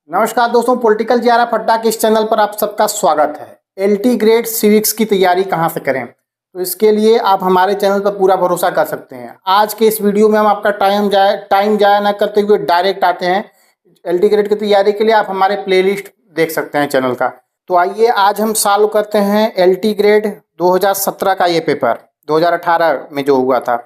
नमस्कार दोस्तों, political GRF अड्डा के इस चैनल पर आप सबका स्वागत है। एलटी ग्रेड सिविक्स की तैयारी कहाँ से करें, तो इसके लिए आप हमारे चैनल पर पूरा भरोसा कर सकते हैं। आज के इस वीडियो में हम आपका टाइम जाया न करते हुए डायरेक्ट आते हैं एलटी ग्रेड की तैयारी के लिए। आप हमारे प्लेलिस्ट देख सकते हैं चैनल का। तो आइए आज हम सॉल्व करते हैं एलटी ग्रेड 2017 का ये पेपर 2018 में जो हुआ था।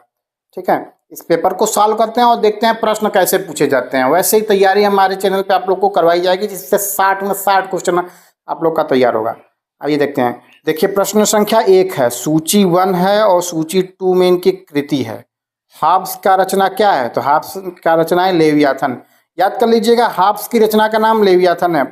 ठीक है, इस पेपर को सॉल्व करते हैं और देखते हैं प्रश्न कैसे पूछे जाते हैं। वैसे ही तैयारी हमारे चैनल पे आप लोग को करवाई जाएगी, जिससे 60 में 60 क्वेश्चन आप लोग का तैयार होगा। आइए देखते हैं। देखिए, प्रश्न संख्या 1 है, सूची 1 है और सूची 2 में इनकी कृति है। हाब्स का रचना क्या है? तो हाब्स का रचना है लेवियाथन। याद कर लीजिएगा, हाब्स की रचना का नाम लेवियाथन है।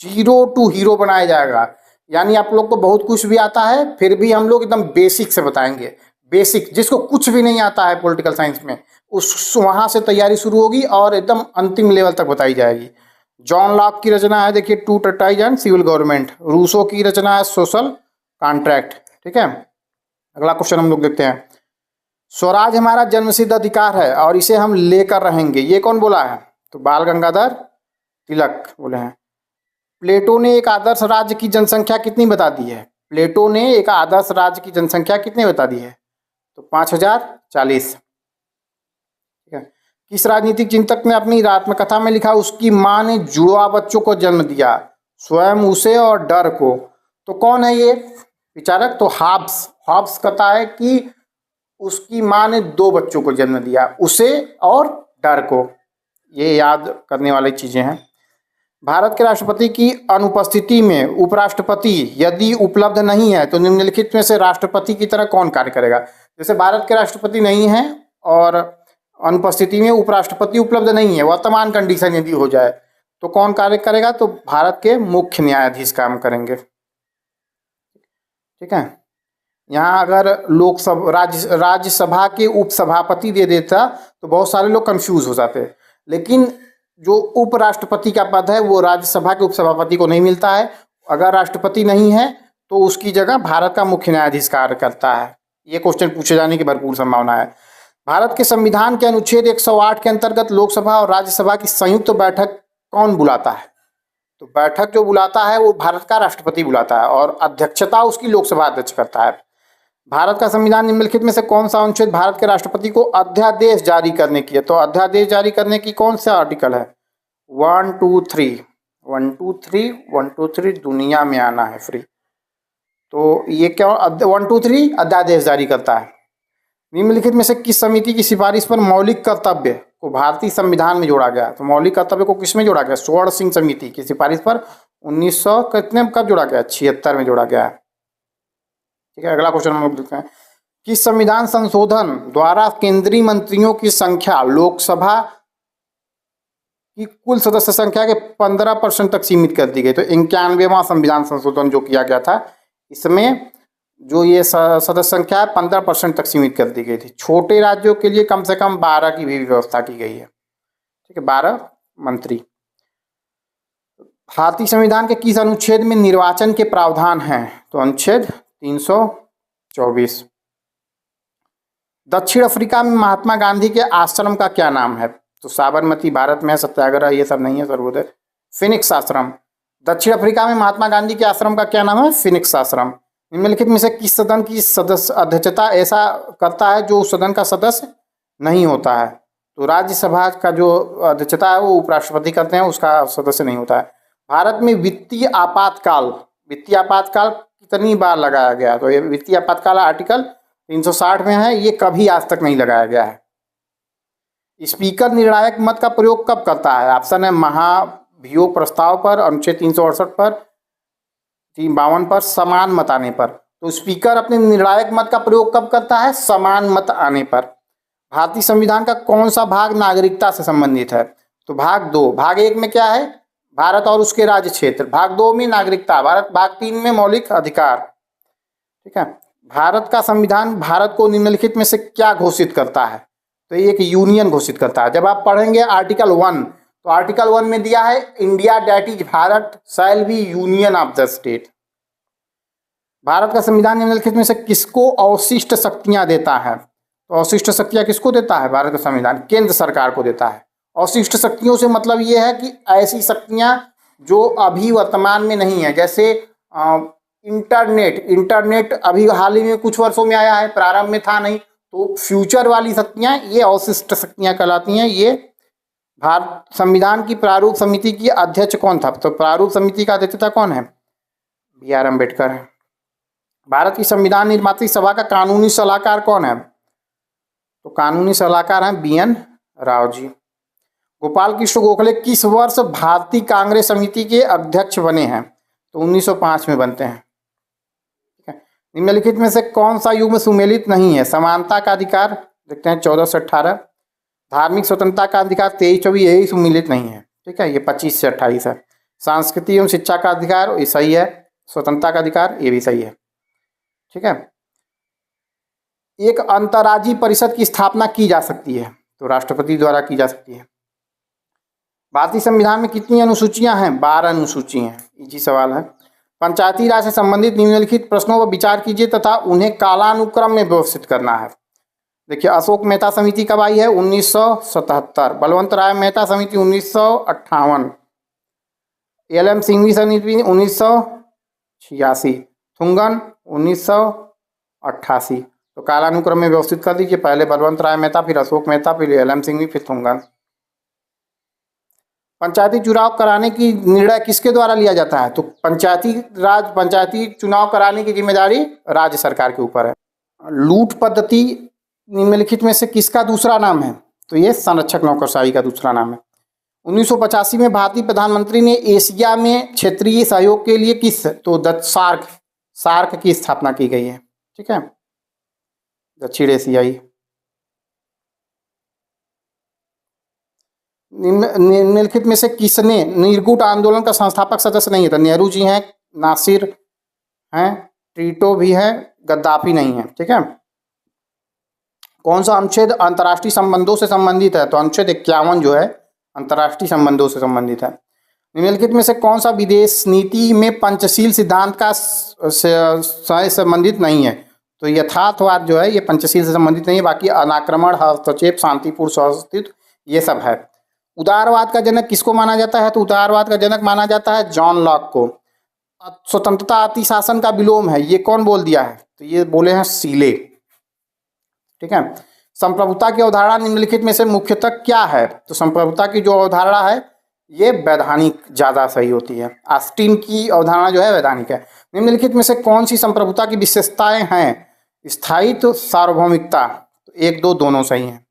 0 to हीरो बनाया जाएगा, यानी आप लोग को बहुत कुछ भी आता है, फिर भी हम लोग एकदम बेसिक से बताएंगे। बेसिक, जिसको कुछ भी नहीं आता है पॉलिटिकल साइंस में, उस वहाँ से तैयारी शुरू होगी और एकदम अंतिम लेवल तक बताई जाएगी। जॉन लॉक की रचना है, देखिए, two treatise and civil government. Rousseau की रचना है सोशल कॉन्ट्रैक्ट। ठीक है, अगला क्वेश्चन हम लोग देखते हैं। स्वराज हमारा जन्मसिद्ध अधिकार है और इसे हम लेकर रहेंगे, ये कौन बोला है? तो बाल गंगाधर तिलक बोले हैं। प्लेटो ने एक आदर्श राज्य की जनसंख्या कितनी बता दी है? प्लेटो ने एक आदर्श राज्य की जनसंख्या कितनी बता दी है? तो 5040। ठीक है, किस राजनीतिक चिंतक ने अपनी आत्मकथा में लिखा उसकी मां ने जुड़वा बच्चों को जन्म दिया, स्वयं उसे और डर को? तो कौन है ये विचारक? तो हाब्स कहता है कि उसकी मां ने 2 बच्चों को जन्म दिया, उसे और डर को। ये याद करने वाली चीजें हैं। भारत के राष्ट्रपति की अनुपस्थिति में उपराष्ट्रपति यदि उपलब्ध नहीं है तो निम्नलिखित में से राष्ट्रपति की तरह कौन कार्य करेगा? जैसे भारत के राष्ट्रपति नहीं है और अनुपस्थिति में उपराष्ट्रपति उपलब्ध नहीं है, वर्तमान कंडीशन यदि हो जाए तो कौन कार्य करेगा? तो भारत के मुख्य न्यायाधीश काम करेंगे। ठीक है, यहाँ अगर लोकसभा राज्यसभा के उपसभापति दे देता तो बहुत सारे लोग कंफ्यूज हो जाते, लेकिन जो उपराष्ट्रपति का पद है वो राज्यसभा के उपसभापति को नहीं मिलता है। अगर राष्ट्रपति नहीं है तो उसकी जगह भारत का मुख्य न्यायाधीश कार्य करता है। ये क्वेश्चन पूछे जाने की भरपूर संभावना है। भारत के संविधान के अनुच्छेद 108 के अंतर्गत लोकसभा और राज्यसभा की संयुक्त बैठक कौन बुलाता है? तो बैठक जो बुलाता है वो भारत का राष्ट्रपति बुलाता है और अध्यक्षता उसकी लोकसभा अध्यक्ष करता है। भारत का संविधान निम्नलिखित में से कौन सा अनुच्छेद भारत के राष्ट्रपति को अध्यादेश जारी करने की है? तो अध्यादेश जारी करने की कौन सा आर्टिकल है? 1 2 3 दुनिया में आना है फ्री। तो ये क्या 1 2 3 अध्यादेश जारी करता है। निम्नलिखित में से किस समिति की सिफारिश पर मौलिक कर्तव्य को भारतीय संविधान में जोड़ा गया? तो मौलिक कर्तव्य को किसमें जोड़ा गया? स्वर्ण सिंह समिति की सिफारिश पर 1900 कितने कब जोड़ा गया? 76 में जोड़ा गया है। ठीक है, अगला क्वेश्चन हम लोग देखते हैं। किस संविधान संशोधन द्वारा केंद्रीय मंत्रियों की संख्या लोकसभा की कुल सदस्य संख्या के 15% तक सीमित कर दी गई? तो 91वां संविधान संशोधन जो किया गया था, इसमें जो ये सदस्य संख्या है 15% तक सीमित कर दी गई थी। छोटे राज्यों के लिए कम से कम 12 की भी व्यवस्था की गई है। ठीक है, 12 मंत्री। भारतीय संविधान के किस अनुच्छेद में निर्वाचन के प्रावधान हैं? तो अनुच्छेद 324। दक्षिण अफ्रीका में महात्मा गांधी के आश्रम का क्या नाम है? तो साबरमती भारत में है, सत्याग्रह ये सब नहीं है, सर्वोदय। फिनिक्स आश्रम। दक्षिण अफ्रीका में महात्मा गांधी के आश्रम का क्या नाम है? फिनिक्स आश्रम। निम्नलिखित में से किस सदन की सदस्य अध्यक्षता ऐसा करता है जो उस सदन का सदस्य नहीं होता है? तो राज्यसभा का जो अध्यक्षता है वो उपराष्ट्रपति करते हैं, उसका सदस्य नहीं होता है। भारत में वित्तीय आपातकाल कितनी बार लगाया गया? तो ये वित्तीय आपातकाल आर्टिकल 360 में है, ये कभी आज तक नहीं लगाया गया है। स्पीकर निर्णायक मत का प्रयोग कब करता है? ऑप्शन है महाभियोग प्रस्ताव पर, अनुच्छेद 368 पर, 52 पर, समान मत आने पर। तो स्पीकर अपने निर्णायक मत का प्रयोग कब करता है? समान मत आने पर। भारतीय संविधान का कौन सा भाग नागरिकता से संबंधित है? तो भाग 2। भाग 1 में क्या है? भारत और उसके राज्य क्षेत्र। भाग 2 में नागरिकता। भाग 3 में मौलिक अधिकार। ठीक है, भारत का संविधान भारत को निम्नलिखित में से क्या घोषित करता है? तो ये एक यूनियन घोषित करता है। जब आप पढ़ेंगे आर्टिकल 1, तो आर्टिकल 1 में दिया है India that is Bharat shall be union of the state. Bharat का संविधान निम्नलिखित में से किसको अवशिष्ट शक्तियां देता है? तो अवशिष्ट शक्तियां किसको देता है? भारत का संविधान केंद्र सरकार को देता है। अवशिष्ट शक्तियों से मतलब ये है कि ऐसी शक्तियां जो अभी वर्तमान में नहीं है। जैसे इंटरनेट अभी हाल ही में कुछ वर्षों में आया है, प्रारंभ में था नहीं। तो फ्यूचर वाली शक्तियाँ ये अवशिष्ट शक्तियाँ कहलाती हैं। ये भारत संविधान की प्रारूप समिति की अध्यक्ष कौन था? तो प्रारूप समिति का अध्यक्षता कौन है? BR अम्बेडकर है। भारत की संविधान निर्मात्री सभा का कानूनी सलाहकार कौन है? तो कानूनी सलाहकार हैं BN राव जी। गोपाल कृष्ण गोखले किस वर्ष भारतीय कांग्रेस समिति के अध्यक्ष बने हैं? तो 1905 में बनते हैं। ठीक है। निम्नलिखित में से कौन सा युग्म सुमेलित नहीं है? समानता का अधिकार देखते हैं 14 से 18, धार्मिक स्वतंत्रता का अधिकार 23-24, यही सुमेलित नहीं है। ठीक है, ये 25 से 28 है। संस्कृति एवं शिक्षा का अधिकार ये सही है। स्वतंत्रता का अधिकार ये भी सही है। ठीक है। एक अंतर्राज्यीय परिषद की स्थापना की जा सकती है? तो राष्ट्रपति द्वारा की जा सकती है। भारतीय संविधान में कितनी अनुसूचियां हैं? 12 अनुसूची हैं। इजी सवाल है। पंचायती राज से संबंधित निम्नलिखित प्रश्नों पर विचार कीजिए तथा उन्हें कालानुक्रम में व्यवस्थित करना है। देखिए, अशोक मेहता समिति कब आई है? 1977। बलवंत राय मेहता समिति 1958। LM सिंघवी समिति 1986। थुंगन 1988। तो कालानुक्रम में व्यवस्थित कर दीजिए, पहले बलवंत राय मेहता, फिर अशोक मेहता, फिर LM सिंघवी, फिर थुंगन। पंचायती चुनाव कराने की निर्णय किसके द्वारा लिया जाता है? तो पंचायती चुनाव कराने की जिम्मेदारी राज्य सरकार के ऊपर है। लूट पद्धति निम्नलिखित में से किसका दूसरा नाम है? तो ये संरक्षक नौकरशाही का दूसरा नाम है। 1985 में भारतीय प्रधानमंत्री ने एशिया में क्षेत्रीय सहयोग के लिए तो सार्क की स्थापना की गई है। ठीक है, दक्षिण एशियाई। निम्नलिखित में से किसने निर्गुट आंदोलन का संस्थापक सदस्य नहीं है? तो नेहरू जी हैं, नासिर हैं, टीटो भी है, गद्दाफी नहीं है। ठीक है। कौन सा अनुच्छेद अंतर्राष्ट्रीय संबंधों से संबंधित है? तो अनुच्छेद 51 जो है अंतर्राष्ट्रीय संबंधों से संबंधित है। निम्नलिखित में से कौन सा विदेश नीति में पंचशील सिद्धांत का संबंधित नहीं है? तो यथार्थवाद जो है ये पंचशील से संबंधित नहीं है, बाकी अनाक्रमण, हस्तक्षेप, शांतिपूर्ण सहअस्तित्व ये सब है। उदारवाद का जनक किसको माना जाता है? तो उदारवाद का जनक माना जाता है जॉन लॉक को। स्वतंत्रता अतिशासन का विलोम है, ये कौन बोल दिया है? तो ये बोले हैं सीले। ठीक है। संप्रभुता की अवधारणा निम्नलिखित में से मुख्यतः क्या है? तो संप्रभुता की जो अवधारणा है ये वैधानिक ज़्यादा सही होती है। ऑस्टिन की अवधारणा जो है वैधानिक है। निम्नलिखित में से कौन सी संप्रभुता की विशेषताएं हैं? स्थायित्व, सार्वभौमिकता। तो 1, 2 दोनों सही हैं।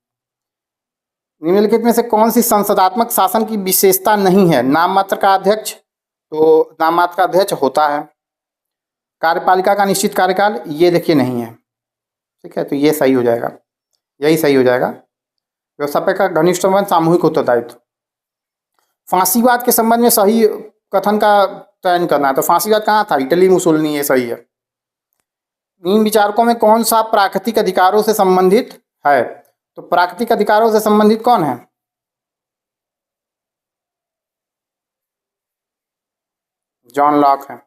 निम्नलिखित में से कौन सी संसदात्मक शासन की विशेषता नहीं है? नाम मात्र का अध्यक्ष। तो नाम मात्र का अध्यक्ष होता है। कार्यपालिका का निश्चित कार्यकाल ये देखिए नहीं है। ठीक है, तो ये सही हो जाएगा, यही सही हो जाएगा। व्यवस्थापक का घनिष्ठ संबंध, सामूहिक उत्तरदायित्व। फांसीवाद के संबंध में सही कथन का चयन करना है। तो फांसीवाद कहाँ था? इटली, मुसोलिनी, ये सही है। इन विचारकों में कौन सा प्राकृतिक अधिकारों से संबंधित है? तो प्राकृतिक अधिकारों से संबंधित कौन है? जॉन लॉक है।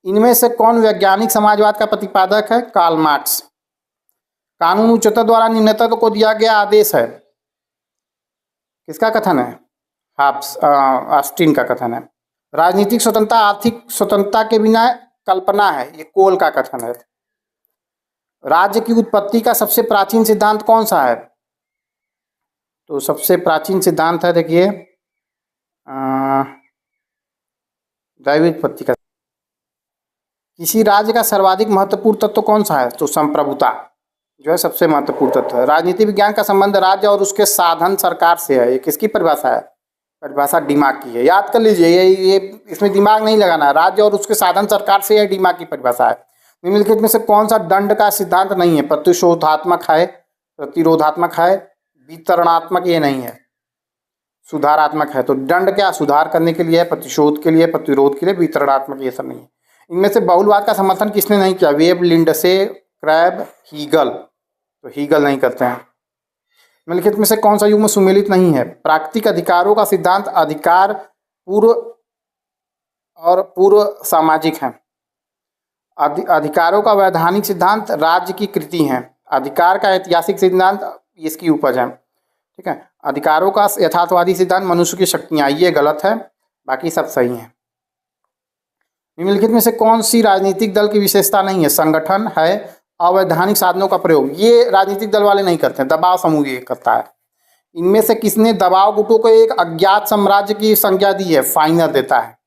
इनमें से कौन वैज्ञानिक समाजवाद का प्रतिपादक है? Karl Marx. कानून उच्चतम द्वारा निम्नतम को दिया गया आदेश है, किसका कथन है? ऑस्टिन का कथन है। राजनीतिक स्वतंत्रता आर्थिक स्वतंत्रता के बिना कल्पना है, ये कोल का कथन है। राज्य की उत्पत्ति का सबसे प्राचीन सिद्धांत कौन सा है? तो सबसे प्राचीन सिद्धांत है देखिए दैविक उत्पत्ति का। किसी राज्य का सर्वाधिक महत्वपूर्ण तत्व कौन सा है? तो संप्रभुता जो है सबसे महत्वपूर्ण तत्व है। राजनीति विज्ञान का संबंध राज्य और उसके साधन सरकार से है, ये किसकी परिभाषा है? परिभाषा डिमाक की है, याद कर लीजिए। ये इसमें दिमाग नहीं लगाना है। राज्य और उसके साधन सरकार से है, डिमाक की परिभाषा है। निम्नलिखित में से कौन सा दंड का सिद्धांत नहीं है? प्रतिशोधात्मक है, प्रतिरोधात्मक है, वितरणात्मक ये नहीं है, सुधारात्मक है। तो दंड क्या? सुधार करने के लिए, प्रतिशोध के लिए, प्रतिरोध के लिए, वितरणात्मक ये सब नहीं है। इनमें से बहुलवाद का समर्थन किसने नहीं किया? Webb, Lindsay, Krabbe, Hegel. तो हीगल नहीं करते हैं। निम्नलिखित में से कौन सा युग्म सुमेलित नहीं है? प्राकृतिक अधिकारों का सिद्धांत अधिकार पूर्व और पूर्व सामाजिक है। अधिकारों का वैधानिक सिद्धांत राज्य की कृति है। अधिकार का ऐतिहासिक सिद्धांत इसकी उपज है। ठीक है। अधिकारों का यथार्थवादी सिद्धांत मनुष्य की शक्तियाँ, ये गलत है। बाकी सब सही है। निम्नलिखित में से कौन सी राजनीतिक दल की विशेषता नहीं है? संगठन है, अवैधानिक साधनों का प्रयोग, ये राजनीतिक दल वाले नहीं करते हैं, दबाव समूह ये करता है। इनमें से किसने दबाव गुटों को एक अज्ञात साम्राज्य की संज्ञा दी है? फाइनर देता है।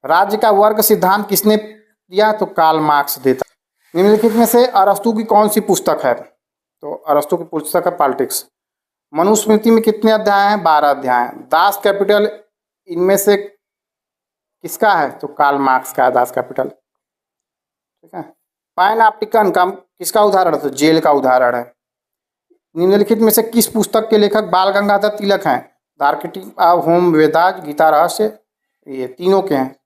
राज्य का वर्ग सिद्धांत किसने दिया? तो कार्ल मार्क्स देता है। निम्नलिखित में से अरस्तु की कौन सी पुस्तक है? तो अरस्तु की पुस्तक है पॉलिटिक्स। मनुस्मृति में कितने अध्याय हैं? 12 अध्याय हैं। दास कैपिटल इनमें से किसका है? तो कार्ल मार्क्स का है दास कैपिटल। ठीक है। पैनऑप्टिकन का किसका उदाहरण है? तो जेल का उदाहरण है। निम्नलिखित में से किस पुस्तक के लेखक बाल गंगाधर तिलक हैं? The architect of home, Vedas, Gita Rahasya, ये तीनों के हैं।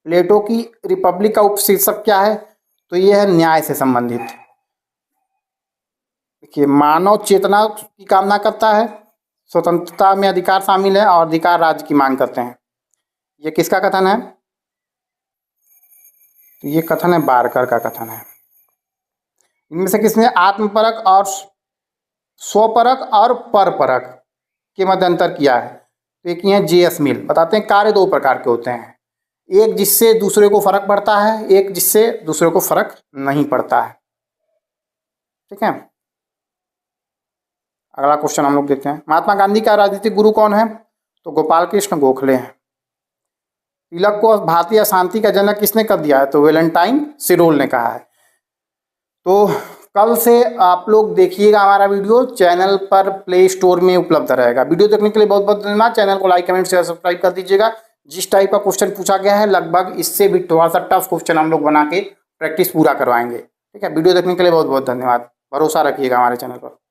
प्लेटो की रिपब्लिक का उपशीर्षक क्या है? तो ये है न्याय से संबंधित। देखिए, मानव चेतना की कामना करता है, स्वतंत्रता में अधिकार शामिल है और अधिकार राज्य की मांग करते हैं। ये किसका कथन है? तो ये कथन है बारकर का कथन है। इनमें से किसने आत्मपरक और स्वपरक और परपरक के मध्य अंतर किया है? तो एक ये J.S. मिल बताते हैं कार्य दो प्रकार के होते हैं, एक जिससे दूसरे को फर्क पड़ता है, एक जिससे दूसरे को फर्क नहीं पड़ता है। ठीक है। अगला क्वेश्चन हम लोग देखते हैं। महात्मा गांधी का राजनीतिक गुरु कौन है? तो गोपाल कृष्ण गोखले हैं। तिलक को भारतीय अशांति का जनक किसने कर दिया है? तो वेलेंटाइन सिरोल ने कहा है। तो कल से आप लोग देखिएगा हमारा वीडियो, चैनल पर प्ले स्टोर में उपलब्ध रहेगा। वीडियो देखने के लिए बहुत बहुत धन्यवाद। चैनल को लाइक, कमेंट, शेयर, सब्सक्राइब कर दीजिएगा। जिस टाइप का क्वेश्चन पूछा गया है लगभग इससे भी थोड़ा सा टफ क्वेश्चन हम लोग बना के प्रैक्टिस पूरा करवाएंगे। ठीक है। वीडियो देखने के लिए बहुत बहुत धन्यवाद। भरोसा रखिएगा हमारे चैनल पर।